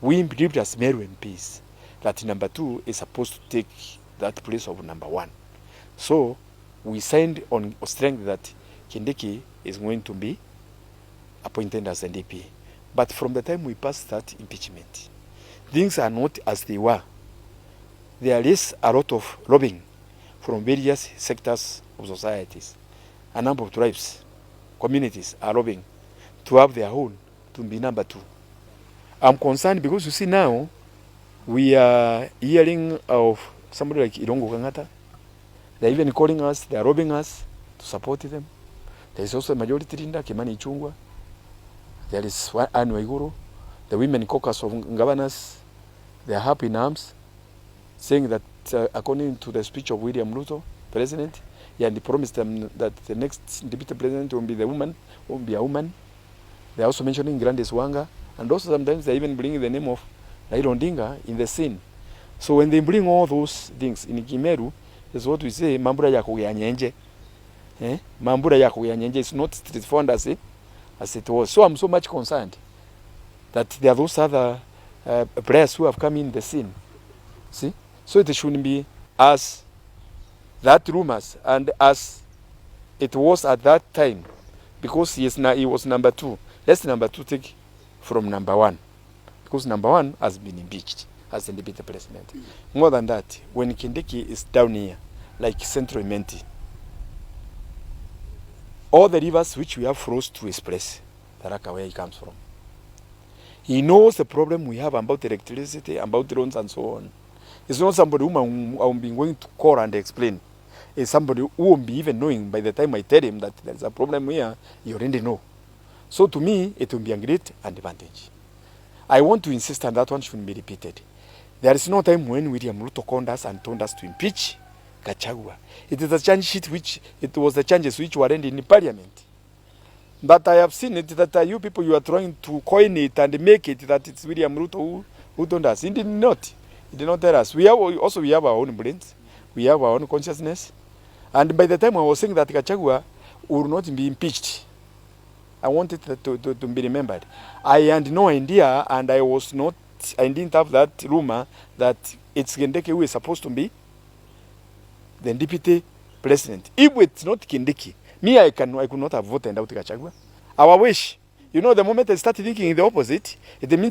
we believed as Meru MPs that number 2 is supposed to take that place of number 1. So we signed on strength that Kindiki is going to be appointed as NDP. But from the time we passed that impeachment, things are not as they were. There is a lot of lobbying from various sectors of societies. A number of tribes, communities are lobbying to have their own, to be number 2. I'm concerned because you see now, we are hearing of somebody like Irongo Kangata. They're even calling us, they're robbing us to support them. There is also a majority leader, Kimani Ichung'wah. There is Anne Waiguru, the women caucus of governors. They are up in arms, saying that according to the speech of William Ruto, president, and he promised them that the next deputy president will be the woman, will be a woman. They are also mentioning Grandes Wanga, and also sometimes they even bring the name of Raila Odinga in the scene. So when they bring all those things in Kimeru, is what we say, Mambura ya kuyanyenje. Mambura ya kuyanyenje is not straightforward as it was. So I'm so much concerned that there are those other players who have come in the scene. See? So it shouldn't be as that rumors and as it was at that time, because he was number 2. Let's number 2 take from number 1, because number 1 has been impeached as the deputy president. More than that, when Kindiki is down here, like Central Imenti, all the rivers which we have flows to his place, Taraka, where he comes from. He knows the problem we have about electricity, about drones and so on. It's not somebody whom I'm going to call and explain. It's somebody who won't be even knowing by the time I tell him that there's a problem here, you already know. So to me, it will be a great advantage. I want to insist on that one shouldn't be repeated. There is no time when William Ruto called us and told us to impeach Gachagua. It is a change sheet it was the changes which were ending in parliament. But I have seen it that you people, you are trying to coin it and make it that it's William Ruto who told us. He did not. He did not tell us. We have our own brains. We have our own consciousness. And by the time I was saying that Gachagua will not be impeached, I wanted to be remembered. I had no idea, and I didn't have that rumor that it's Kindiki who is supposed to be the deputy president. If it's not Kindiki, I could not have voted out Gachagua. Our wish, the moment I started thinking the opposite, it means